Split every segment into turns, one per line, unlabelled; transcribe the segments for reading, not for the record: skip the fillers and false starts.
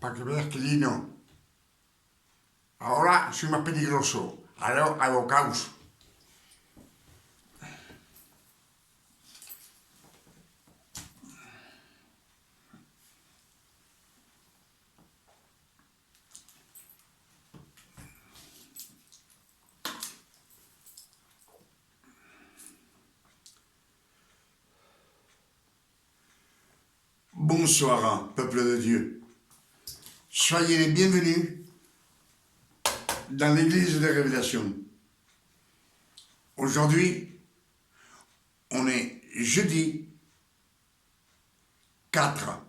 Perché Bertolino, ahora soy más peligroso, ahora hago caos. Bonsoir, peuple de Dieu. Soyez les bienvenus dans l'église de Révélation. Aujourd'hui, on est jeudi 4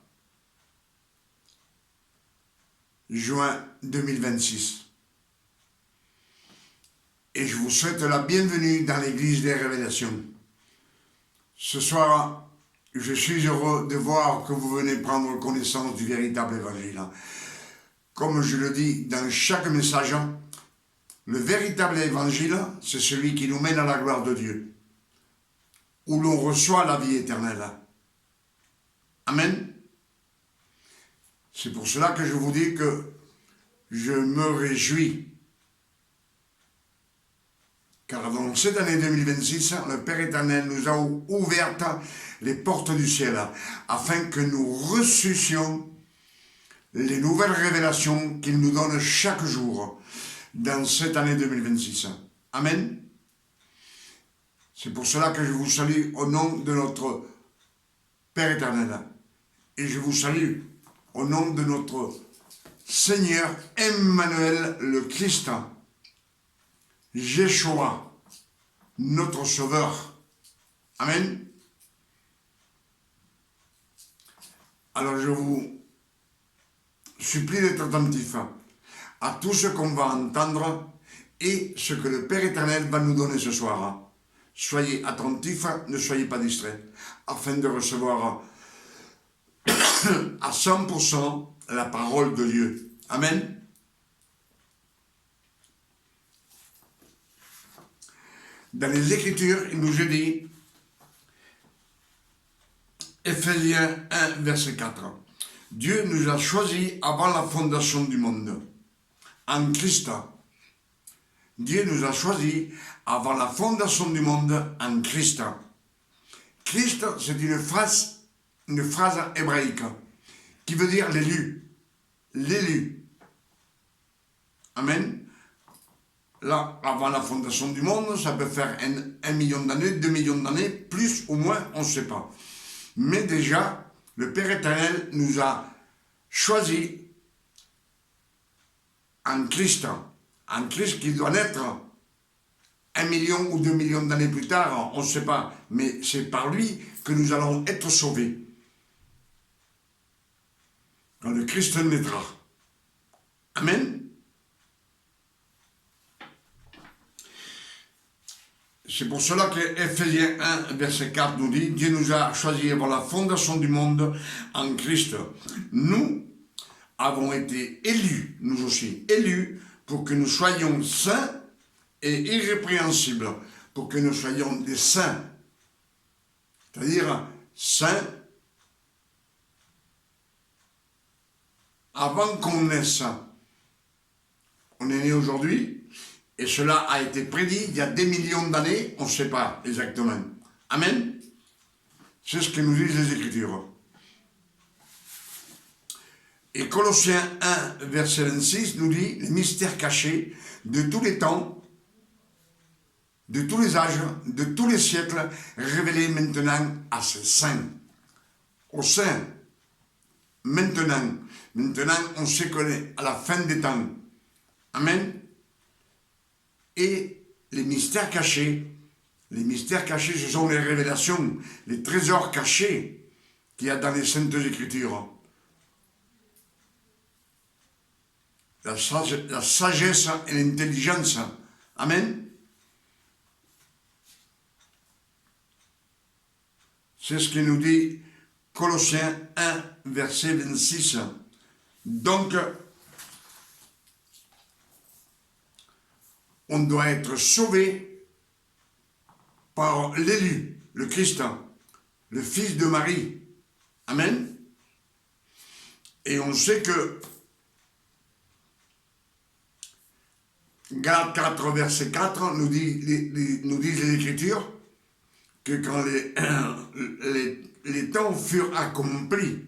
juin 2026. Et je vous souhaite la bienvenue dans l'église des Révélations. Ce soir, je suis heureux de voir que vous venez prendre connaissance du véritable évangile. Comme je le dis dans chaque message, le véritable évangile, c'est celui qui nous mène à la gloire de Dieu, où l'on reçoit la vie éternelle. Amen. C'est pour cela que je vous dis que je me réjouis. Car dans cette année 2026, le Père éternel nous a ouvert les portes du ciel afin que nous reçussions les nouvelles révélations qu'il nous donne chaque jour dans cette année 2026. Amen. C'est pour cela que je vous salue au nom de notre Père éternel. Et je vous salue au nom de notre Seigneur Emmanuel le Christ, Yeshua, notre Sauveur. Amen. Alors je vous supplie d'être attentif à tout ce qu'on va entendre et ce que le Père éternel va nous donner ce soir. Soyez attentifs, ne soyez pas distraits, afin de recevoir à 100% la parole de Dieu. Amen. Dans les Écritures, il nous est dit, Ephésiens 1, verset 4, Dieu nous a choisis avant la fondation du monde, en Christ. Dieu nous a choisis avant la fondation du monde, en Christ. Christ, c'est une phrase hébraïque, qui veut dire l'élu. L'élu. Amen. Là, avant la fondation du monde, ça peut faire 1 million d'années, 2 millions d'années, plus ou moins, on ne sait pas. Mais déjà, le Père éternel nous a choisis en Christ. En Christ qui doit naître 1 million ou 2 millions d'années plus tard, on ne sait pas. Mais c'est par lui que nous allons être sauvés. Quand le Christ naîtra. Amen. C'est pour cela que Ephésiens 1, verset 4 nous dit, Dieu nous a choisis avant la fondation du monde en Christ. Nous avons été élus, nous aussi, élus, pour que nous soyons saints et irrépréhensibles, pour que nous soyons des saints. C'est-à-dire, saints avant qu'on naisse. On est né aujourd'hui, et cela a été prédit il y a des millions d'années, on ne sait pas exactement. Amen. C'est ce que nous disent les Écritures. Et Colossiens 1, verset 26 nous dit les mystères cachés de tous les temps, de tous les âges, de tous les siècles, révélés maintenant à ses saints. Aux saints. Maintenant. Maintenant, on se connaît à la fin des temps. Amen. Et les mystères cachés, ce sont les révélations, les trésors cachés qu'il y a dans les Saintes Écritures. La sagesse et l'intelligence. Amen. C'est ce que nous dit Colossiens 1, verset 26. Donc, on doit être sauvé par l'élu, le Christ, le Fils de Marie. Amen. Et on sait que Galates 4, verset 4, nous disent les Écritures que quand les temps furent accomplis,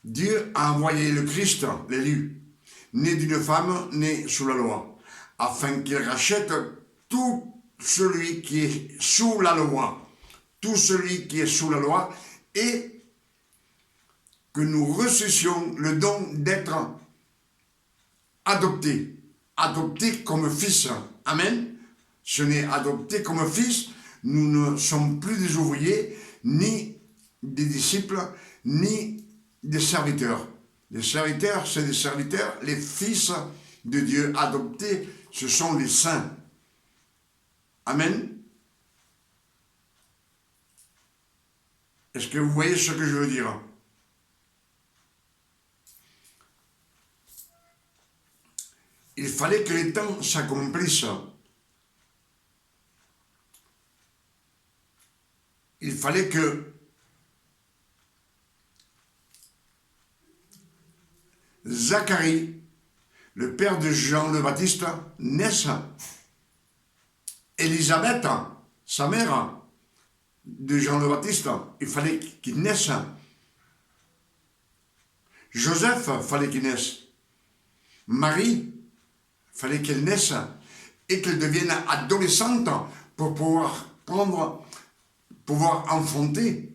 Dieu a envoyé le Christ, l'élu, né d'une femme, né sous la loi, afin qu'il rachète tout celui qui est sous la loi, tout celui qui est sous la loi, et que nous reçussions le don d'être adoptés comme fils. Amen. Ce n'est adopté comme fils, nous ne sommes plus des ouvriers, ni des disciples, ni des serviteurs. Les serviteurs, c'est des serviteurs, les fils de Dieu adoptés, ce sont les saints. Amen. Est-ce que vous voyez ce que je veux dire? Il fallait que les temps s'accomplissent. Il fallait que Zacharie, le père de Jean le Baptiste, naisse. Élisabeth, sa mère de Jean le Baptiste, il fallait qu'il naisse. Joseph, fallait qu'il naisse. Marie, fallait qu'elle naisse et qu'elle devienne adolescente pour pouvoir enfanter.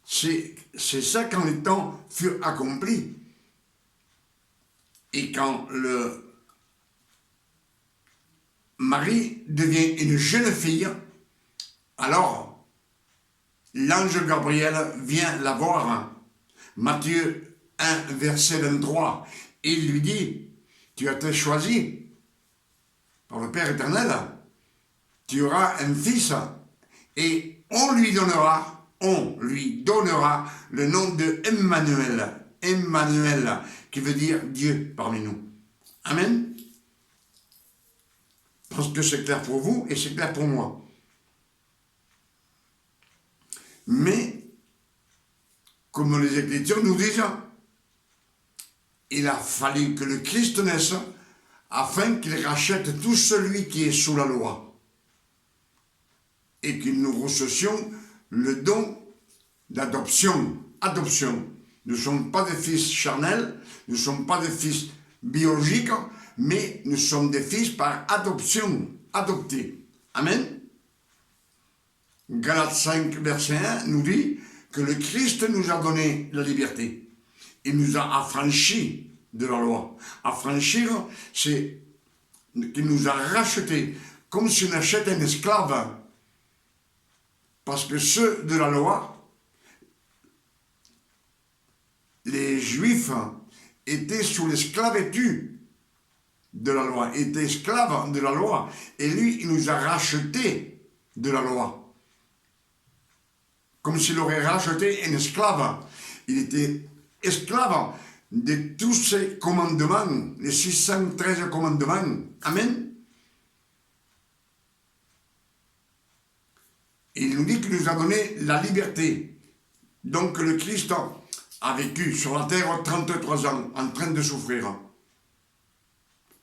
C'est ça quand les temps furent accomplis. Et quand Marie devient une jeune fille, alors l'ange Gabriel vient la voir. Matthieu 1, verset 23. Et il lui dit, tu as été choisi par le Père éternel, tu auras un fils et on lui donnera le nom de Emmanuel. Emmanuel, qui veut dire Dieu parmi nous. Amen. Parce que c'est clair pour vous et c'est clair pour moi. Mais, comme les Écritures nous disent, il a fallu que le Christ naisse afin qu'il rachète tout celui qui est sous la loi et que nous reçussions le don d'adoption. Adoption. Nous ne sommes pas des fils charnels, nous ne sommes pas des fils biologiques, mais nous sommes des fils par adoption, adoptés. Amen. Galates 5, verset 1 nous dit que le Christ nous a donné la liberté. Il nous a affranchis de la loi. Affranchir, c'est qu'il nous a rachetés, comme si on achète un esclave. Parce que ceux de la loi, les Juifs étaient sous l'esclavitude de la loi, étaient esclaves de la loi. Et lui, il nous a rachetés de la loi. Comme s'il aurait racheté un esclave. Il était esclave de tous ces commandements, les 613 commandements. Amen. Et il nous dit qu'il nous a donné la liberté. Donc le Christ a vécu sur la terre 33 ans en train de souffrir.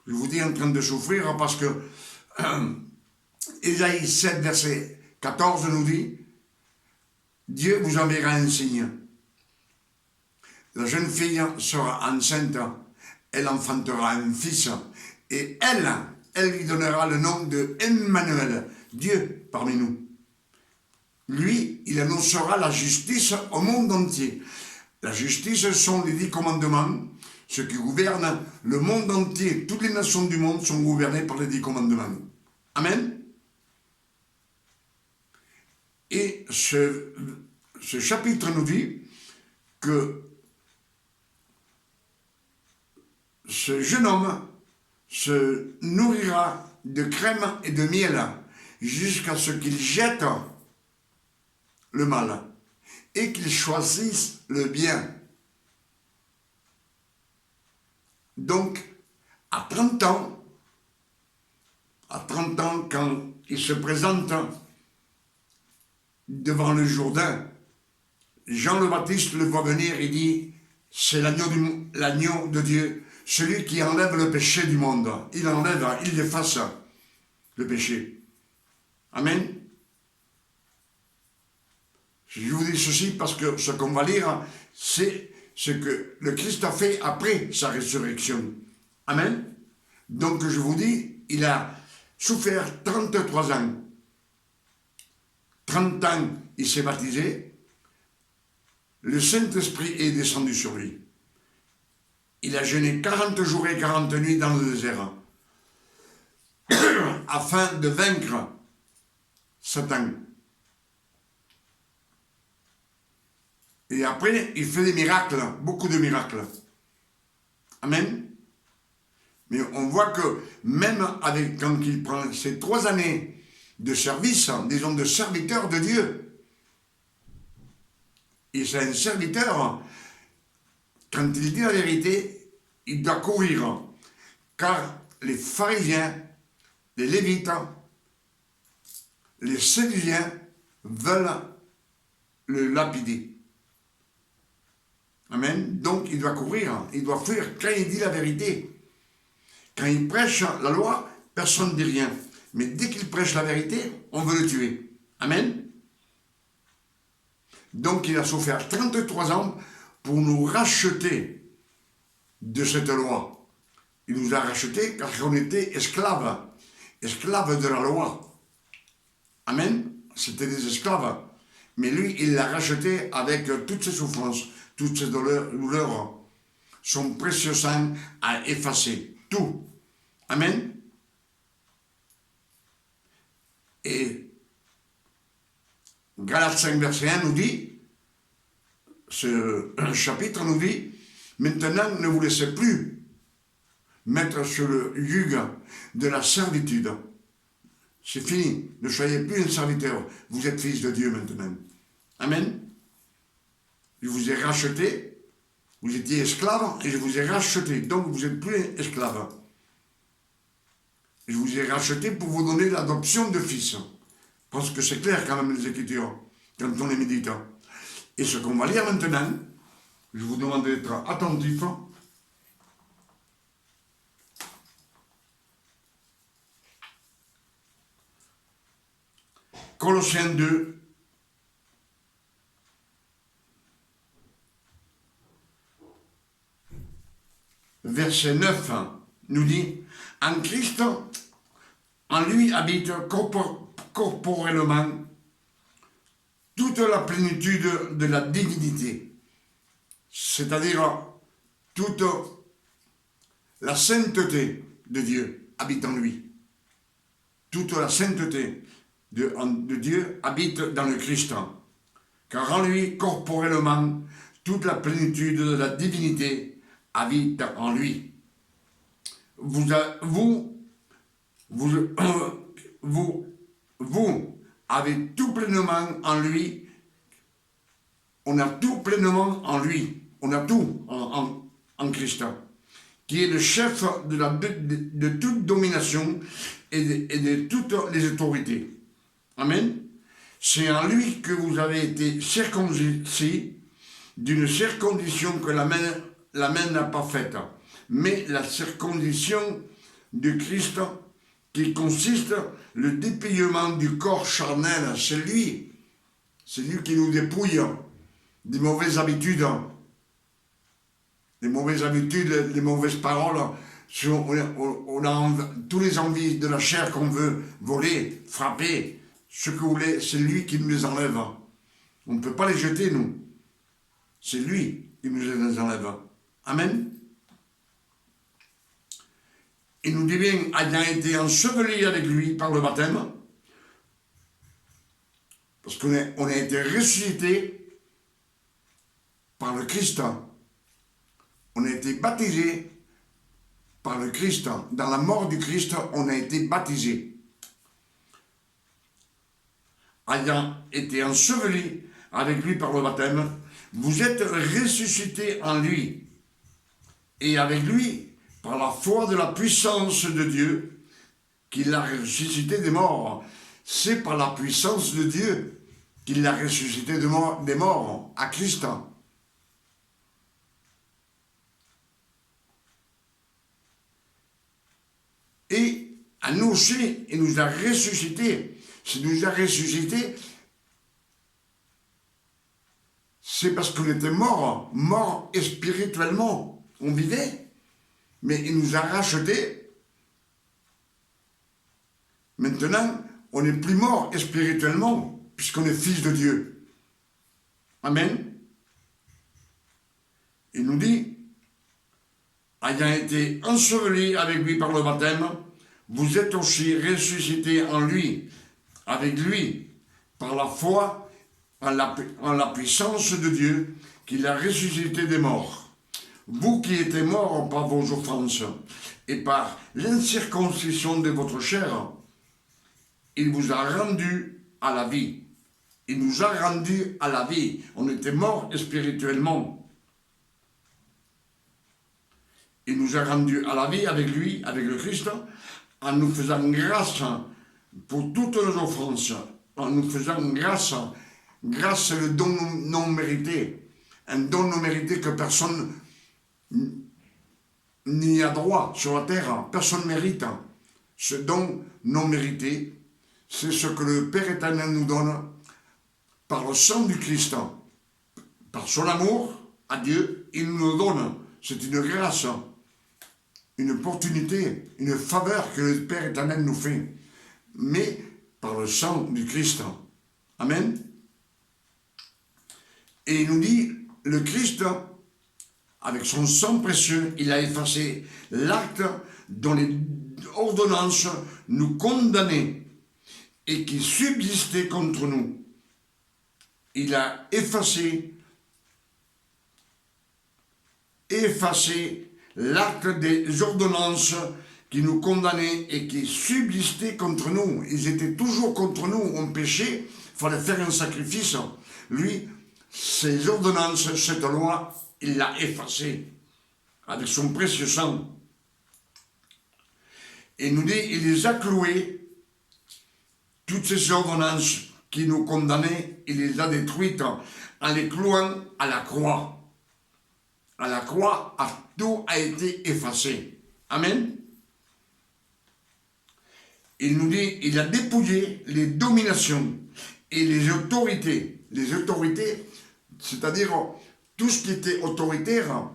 Je vous dis en train de souffrir parce que Ésaïe 7, verset 14 nous dit « Dieu vous enverra un signe. La jeune fille sera enceinte, elle enfantera un fils, et elle lui donnera le nom de Emmanuel, Dieu parmi nous. Lui, il annoncera la justice au monde entier. » La justice sont les 10 commandements, ce qui gouverne le monde entier. Toutes les nations du monde sont gouvernées par les 10 commandements. Amen. Et ce chapitre nous dit que ce jeune homme se nourrira de crème et de miel jusqu'à ce qu'il jette le mal et qu'il choisisse le bien. Donc, à 30 ans, quand il se présente devant le Jourdain, Jean le Baptiste le voit venir et dit, c'est l'agneau de Dieu, celui qui enlève le péché du monde. Il enlève, il efface le péché. Amen. Je vous dis ceci parce que ce qu'on va lire, c'est ce que le Christ a fait après sa résurrection. Amen. Donc je vous dis, il a souffert 33 ans. 30 ans, il s'est baptisé. Le Saint-Esprit est descendu sur lui. Il a jeûné 40 jours et 40 nuits dans le désert afin de vaincre Satan. Et après, il fait des miracles, beaucoup de miracles. Amen. Mais on voit que même quand il prend ces 3 années de service, disons de serviteur de Dieu, et c'est un serviteur, quand il dit la vérité, il doit courir. Car les pharisiens, les lévites, les séduisiens veulent le lapider. Amen. Donc il doit courir, il doit fuir quand il dit la vérité. Quand il prêche la loi, personne ne dit rien. Mais dès qu'il prêche la vérité, on veut le tuer. Amen. Donc il a souffert 33 ans pour nous racheter de cette loi. Il nous a rachetés car on était esclaves de la loi. Amen. C'était des esclaves. Mais lui, il l'a racheté avec toutes ses souffrances, toutes ses douleurs. Son précieux sang a effacé tout. Amen. Et Galates 5, verset 1 nous dit, ce chapitre nous dit, maintenant ne vous laissez plus mettre sur le joug de la servitude. C'est fini, ne soyez plus un serviteur, vous êtes fils de Dieu maintenant. Amen. Je vous ai racheté, vous étiez esclave et je vous ai racheté, donc vous n'êtes plus esclave. Je vous ai racheté pour vous donner l'adoption de fils. Parce que c'est clair quand même les Écritures, quand on les médite. Et ce qu'on va lire maintenant, je vous demande d'être attentif. Colossiens 2, verset 9, nous dit, en Christ, en lui habite corporellement toute la plénitude de la divinité, c'est-à-dire toute la sainteté de Dieu habite en lui. Toute la sainteté de Dieu habite dans le Christ, car en lui, corporellement, toute la plénitude de la divinité habite en lui. Vous avez tout pleinement en lui. On a tout pleinement en lui. On a tout en Christ, qui est le chef de toute domination et de toutes les autorités. Amen. C'est en lui que vous avez été circoncis d'une circoncision que la main n'a pas faite, mais la circoncision de Christ qui consiste le dépouillement du corps charnel. C'est lui qui nous dépouille des mauvaises habitudes, les mauvaises paroles. On a tous les envies de la chair qu'on veut voler, frapper, ce que vous voulez, c'est lui qui nous les enlève. On ne peut pas les jeter, nous. C'est lui qui nous les enlève. Amen. Il nous dit bien, ayant été enseveli avec lui par le baptême, parce qu'on a été ressuscité par le Christ. On a été baptisé par le Christ. Dans la mort du Christ, on a été baptisé. Ayant été enseveli avec lui par le baptême, vous êtes ressuscité en lui. Et avec lui, par la foi de la puissance de Dieu, qu'il a ressuscité des morts. C'est par la puissance de Dieu qu'il a ressuscité des morts à Christ. à nous aussi, il nous a ressuscités. S'il nous a ressuscités, c'est parce qu'on était morts spirituellement. On vivait, mais il nous a rachetés. Maintenant, on n'est plus mort spirituellement, puisqu'on est fils de Dieu. Amen. Il nous dit, ayant été ensevelis avec lui par le baptême, vous êtes aussi ressuscités en lui, avec lui, par la foi en la puissance de Dieu, qu'il a ressuscité des morts. Vous qui étiez morts par vos offenses et par l'incirconcision de votre chair, il vous a rendu à la vie. Il nous a rendus à la vie. On était morts spirituellement. Il nous a rendus à la vie avec lui, avec le Christ, en nous faisant grâce pour toutes nos offenses, en nous faisant grâce. Grâce, c'est le don non mérité. Un don non mérité que personne n'y a droit sur la terre. Personne ne mérite. Ce don non mérité, c'est ce que le Père éternel nous donne par le sang du Christ. Par son amour à Dieu, il nous le donne. C'est une grâce, une opportunité, une faveur que le Père éternel nous fait. Mais par le sang du Christ. Amen. Et il nous dit, le Christ, avec son sang précieux, il a effacé l'acte dont les ordonnances nous condamnaient et qui subsistait contre nous. Il a effacé l'acte des ordonnances qui nous condamnaient et qui subsistaient contre nous. Ils étaient toujours contre nous, on péchait, il fallait faire un sacrifice. Lui, ces ordonnances, cette loi, il l'a effacée avec son précieux sang. Et il nous dit, il les a clouées, toutes ces ordonnances qui nous condamnaient, il les a détruites en les clouant à la croix. À la croix, tout a été effacé. Amen. Il nous dit, il a dépouillé les dominations et les autorités. Les autorités, c'est-à-dire tout ce qui était autoritaire.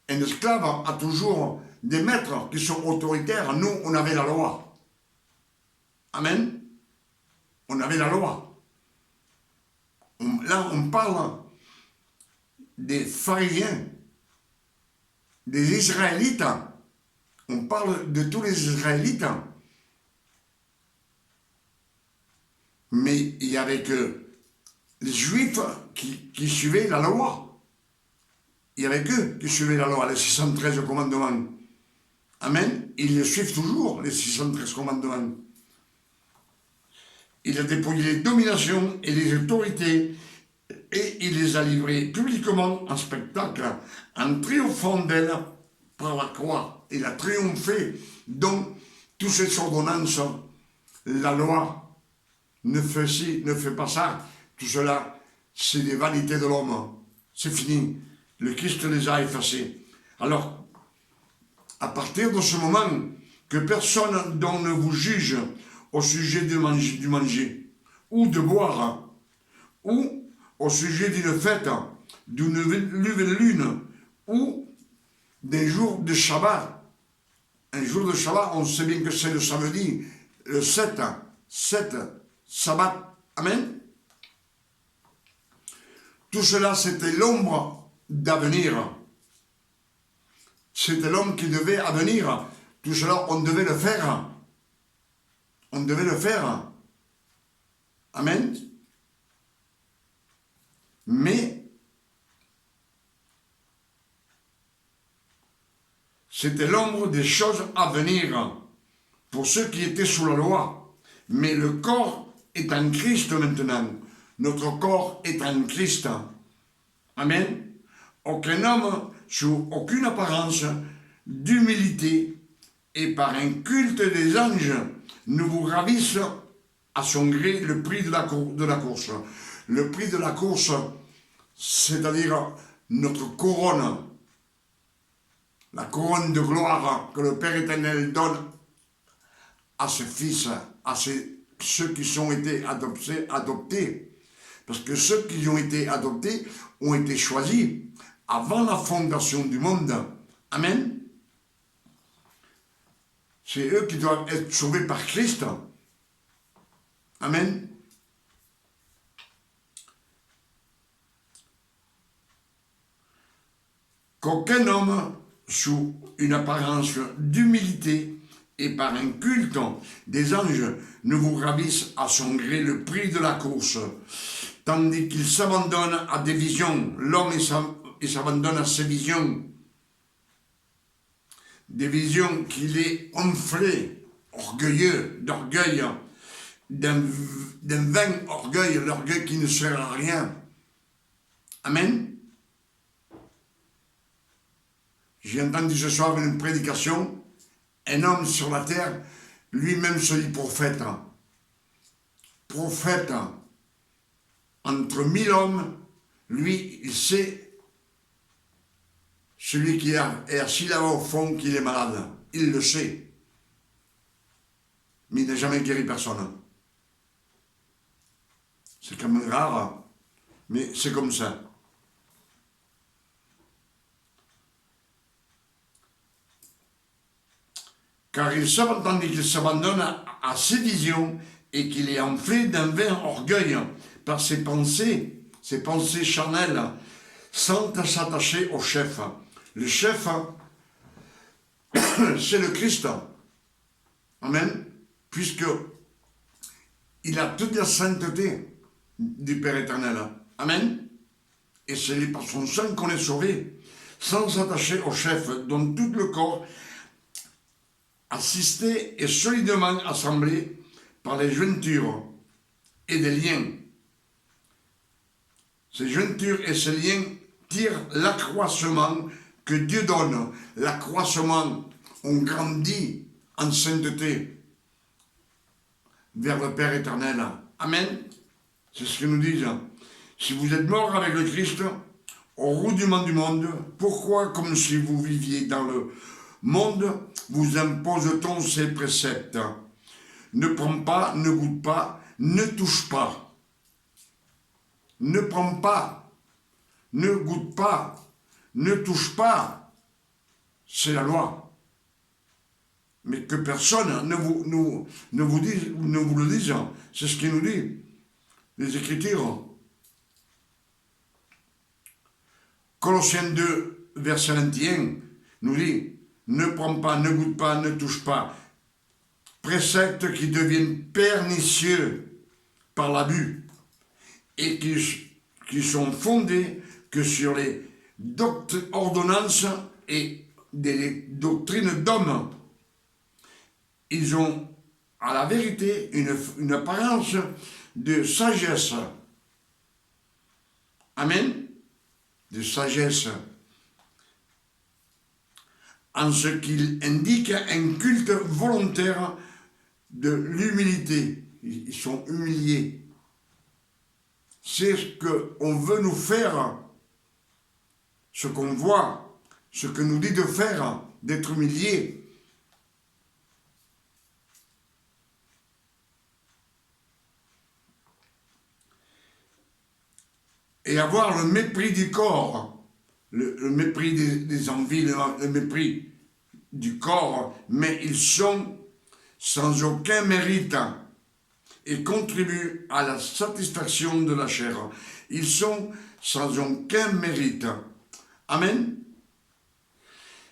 Un esclave a toujours des maîtres qui sont autoritaires. Nous, on avait la loi. Amen. On avait la loi. Là, on parle des pharisiens, des Israélites. On parle de tous les Israélites. Mais il y avait que les Juifs qui suivaient la loi. Il y avait qu'eux qui suivaient la loi, les 613 commandements. Amen. Ils les suivent toujours, les 613 commandements. Il a dépouillé les dominations et les autorités et il les a livrés publiquement en spectacle, en triomphant d'elles par la croix. Il a triomphé. Donc, toutes ces ordonnances, la loi ne fait ci, ne fait pas ça, tout cela, c'est des vanités de l'homme. C'est fini. Le Christ les a effacés. Alors, à partir de ce moment, que personne dont ne vous juge au sujet du manger, ou de boire, ou au sujet d'une fête, d'une nouvelle lune, ou des jours de Shabbat. Un jour de Shabbat, on sait bien que c'est le samedi, le 7 Shabbat. Amen. Tout cela, c'était l'ombre d'avenir. C'était l'homme qui devait avenir. Tout cela, on devait le faire. On devait le faire. Amen. Mais c'était l'ombre des choses à venir pour ceux qui étaient sous la loi. Mais le corps est en Christ maintenant. Notre corps est en Christ. Amen. Aucun homme, sous aucune apparence d'humilité et par un culte des anges, ne vous ravisse à son gré le prix de la course. Le prix de la course, c'est-à-dire notre couronne, la couronne de gloire que le Père éternel donne à ses fils, ceux qui ont été adoptés. Parce que ceux qui ont été adoptés ont été choisis avant la fondation du monde. Amen. C'est eux qui doivent être sauvés par Christ. Amen. Qu'aucun homme, sous une apparence d'humilité et par un culte des anges, ne vous ravisse à son gré le prix de la course, tandis qu'il s'abandonne à des visions. L'homme s'abandonne à ses visions, des visions qu'il est enflé, orgueilleux, d'orgueil, d'un vain orgueil, l'orgueil qui ne sert à rien. Amen. J'ai entendu ce soir une prédication, un homme sur la terre, lui-même se dit prophète. Prophète, entre 1000 hommes, lui, il sait, celui qui est assis là-bas au fond, qu'il est malade. Il le sait. Mais il n'a jamais guéri personne. C'est quand même rare, mais c'est comme ça. Car tandis qu'il s'abandonne à ses visions et qu'il est enflé d'un vain orgueil par ses pensées charnelles, sans s'attacher au chef. Le chef, c'est le Christ. Amen. Puisque il a toute la sainteté du Père éternel. Amen. Et c'est par son sang qu'on est sauvé, sans s'attacher au chef, dont tout le corps assisté et solidement assemblé par les jointures et des liens. Ces jointures et ces liens tirent l'accroissement que Dieu donne. L'accroissement, on grandit en sainteté vers le Père éternel. Amen. C'est ce que nous disent. Si vous êtes mort avec le Christ, au rudiment du monde, pourquoi, comme si vous viviez dans le monde, vous impose-t-on ces préceptes? Ne prends pas, ne goûte pas, ne touche pas. Ne prends pas, ne goûte pas, ne touche pas. C'est la loi. Mais que personne ne vous le dise. C'est ce qu'il nous dit, les Écritures. Colossiens 2, verset 21, nous dit: ne prends pas, ne goûte pas, ne touche pas. Préceptes qui deviennent pernicieux par l'abus et qui sont fondés que sur les ordonnances et des doctrines d'hommes. Ils ont, à la vérité, une apparence de sagesse. Amen. De sagesse. En ce qu'il indique un culte volontaire de l'humilité. Ils sont humiliés. C'est ce qu'on veut nous faire, ce qu'on voit, ce que nous dit de faire, d'être humiliés. Et avoir le mépris du corps, le mépris des envies, le mépris du corps, mais ils sont sans aucun mérite et contribuent à la satisfaction de la chair. Ils sont sans aucun mérite. Amen.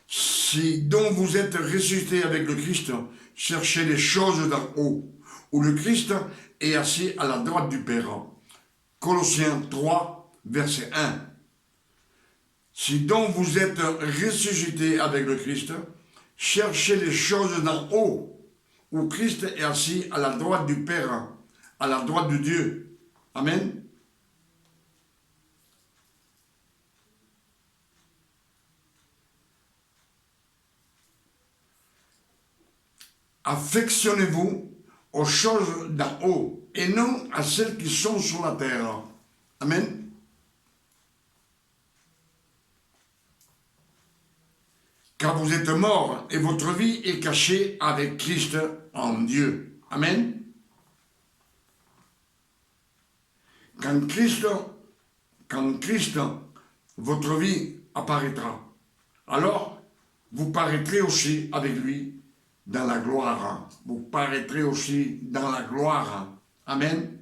Si donc vous êtes ressuscité avec le Christ, cherchez les choses d'en haut, où le Christ est assis à la droite du Père. Colossiens 3, verset 1. Si donc vous êtes ressuscité avec le Christ, cherchez les choses d'en haut, où Christ est assis à la droite du Père, à la droite de Dieu. Amen. Affectionnez-vous aux choses d'en haut et non à celles qui sont sur la terre. Amen. Car car vous êtes morts et votre vie est cachée avec Christ en Dieu. Amen. Quand Christ, votre vie apparaîtra, alors vous paraîtrez aussi avec lui dans la gloire. Vous paraîtrez aussi dans la gloire. Amen.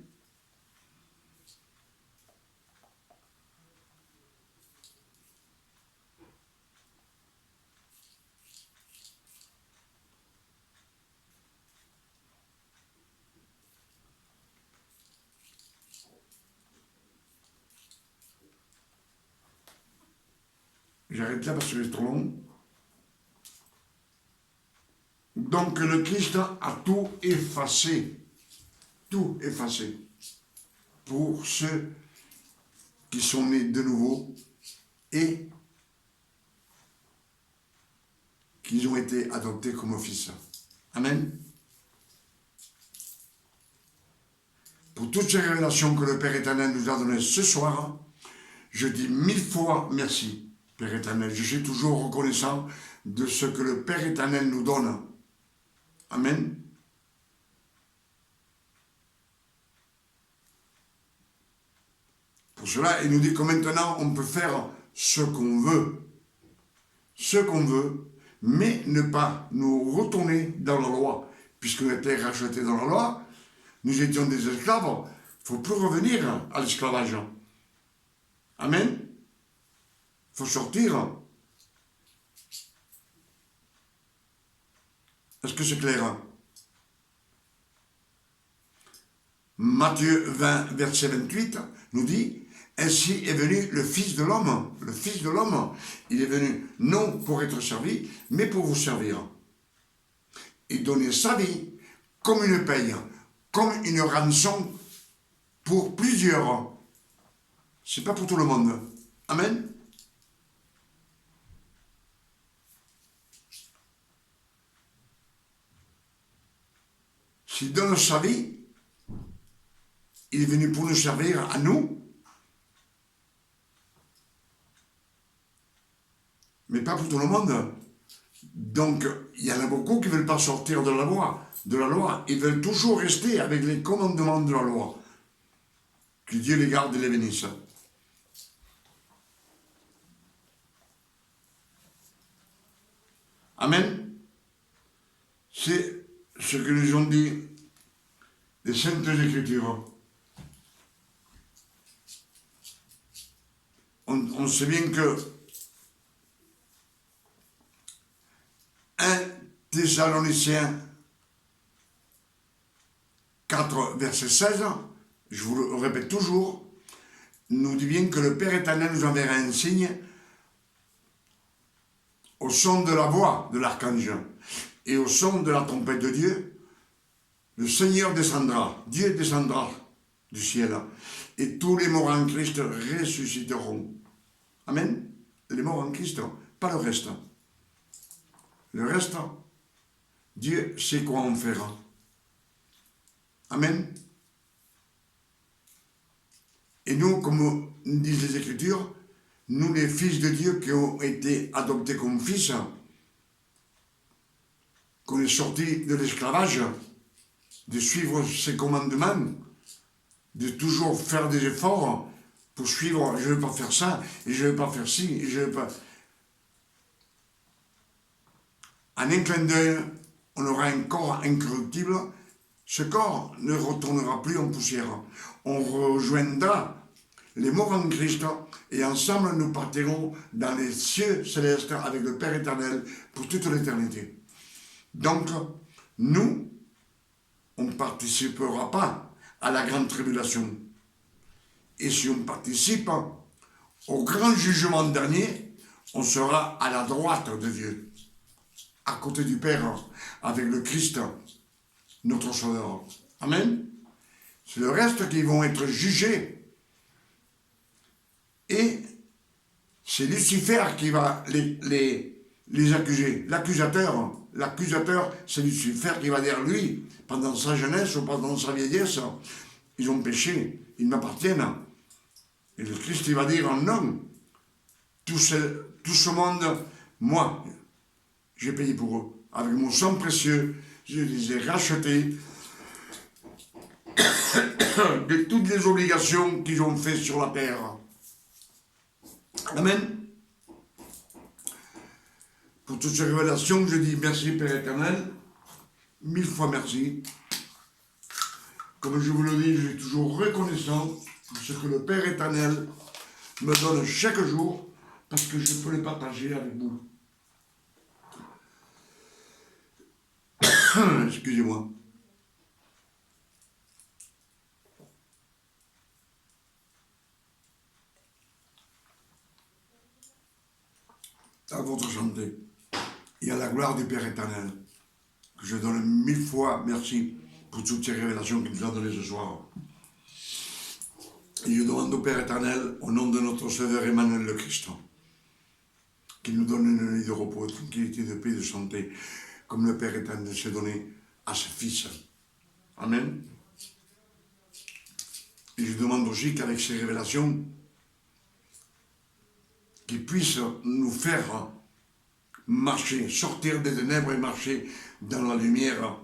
J'arrête là parce que c'est trop long. Donc le Christ a tout effacé pour ceux qui sont nés de nouveau et qui ont été adoptés comme fils. Amen. Pour toutes ces révélations que le Père éternel nous a données ce soir, je dis 1000 fois merci. Père éternel, je suis toujours reconnaissant de ce que le Père éternel nous donne. Amen. Pour cela, il nous dit que maintenant, on peut faire ce qu'on veut. Ce qu'on veut, mais ne pas nous retourner dans la loi. Puisqu'on était rachetés dans la loi, nous étions des esclaves, il ne faut plus revenir à l'esclavage. Amen. Il faut sortir. Est-ce que c'est clair? Matthieu 20, verset 28, nous dit, « Ainsi est venu le Fils de l'homme. » Le Fils de l'homme, il est venu non pour être servi, mais pour vous servir. Et donner sa vie comme une paye, comme une rançon pour plusieurs. C'est pas pour tout le monde. Amen. S'il donne sa vie, il est venu pour nous servir à nous, mais pas pour tout le monde. Donc, il y en a beaucoup qui ne veulent pas sortir de la loi. Ils veulent toujours rester avec les commandements de la loi. Que Dieu les garde et les bénisse. Amen. C'est ce que nous ont dit les Saintes Écritures. On sait bien que 1 Thessaloniciens 4, verset 16, je vous le répète toujours, nous dit bien que le Père éternel nous enverra un signe au son de la voix de l'archange et au son de la trompette de Dieu. Le Seigneur descendra, Dieu descendra du ciel, et tous les morts en Christ ressusciteront. Amen. Les morts en Christ, pas le reste. Le reste, Dieu sait quoi en faire. Amen. Et nous, comme disent les Écritures, nous les fils de Dieu qui ont été adoptés comme fils, qu'on est sortis de l'esclavage, de suivre ses commandements, de toujours faire des efforts pour suivre, je ne veux pas faire ça, et je ne veux pas faire ci, et je ne veux pas... En un clin d'œil, on aura un corps incorruptible. Ce corps ne retournera plus en poussière. On rejoindra les morts en Christ et ensemble nous partirons dans les cieux célestes avec le Père éternel pour toute l'éternité. Donc, nous, on ne participera pas à la grande tribulation. Et si on participe au grand jugement dernier, on sera à la droite de Dieu, à côté du Père, avec le Christ, notre Sauveur. Amen. C'est le reste qui vont être jugés. Et c'est Lucifer qui va les accuser. L'accusateur, c'est Lucifer qui va dire, lui, pendant sa jeunesse ou pendant sa vieillesse, ils ont péché, ils m'appartiennent. Et le Christ, il va dire, non, tout ce monde, moi, j'ai payé pour eux. Avec mon sang précieux, je les ai rachetés de toutes les obligations qu'ils ont fait sur la terre. Amen. Pour toutes ces révélations, je dis merci Père éternel, 1000 fois merci. Comme je vous le dis, je suis toujours reconnaissant pour ce que le Père éternel me donne chaque jour, parce que je peux le partager avec vous. Excusez-moi. À votre santé et à la gloire du Père éternel, que je donne 1000 fois merci pour toutes ces révélations qu'il nous a données ce soir. Et je demande au Père éternel, au nom de notre Sauveur Emmanuel le Christ, qu'il nous donne une nuit de repos, de tranquillité, de paix, de santé, comme le Père éternel s'est donné à ses fils. Amen. Et je demande aussi qu'avec ces révélations, qu'il puisse nous faire marcher, sortir des ténèbres et marcher dans la lumière,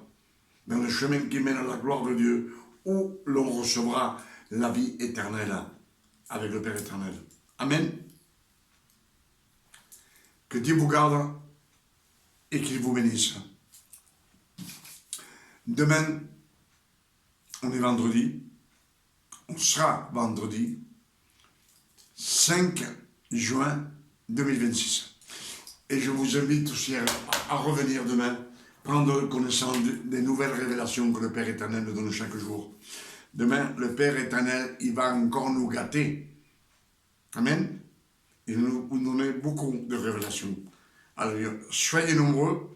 dans le chemin qui mène à la gloire de Dieu, où l'on recevra la vie éternelle avec le Père éternel. Amen. Que Dieu vous garde et qu'il vous bénisse. Demain, on est vendredi, on sera vendredi 5 juin 2026. Et je vous invite aussi à revenir demain, prendre connaissance des nouvelles révélations que le Père éternel nous donne chaque jour. Demain, le Père éternel, il va encore nous gâter. Amen. Il nous donner beaucoup de révélations. Alors, soyez nombreux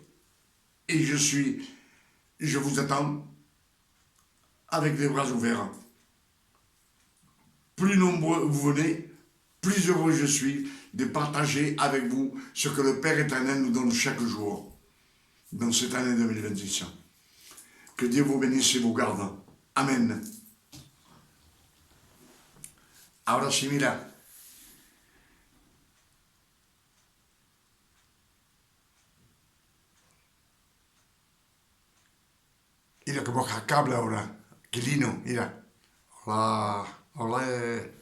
et je vous attends avec les bras ouverts. Plus nombreux vous venez, plus heureux je suis de partager avec vous ce que le Père éternel nous donne chaque jour dans cette année 2026. Que Dieu vous bénisse et vous garde. Amen. Ahora sí, mira. Mira cómo cable ahora. Qué lindo, mira. Hola, hola.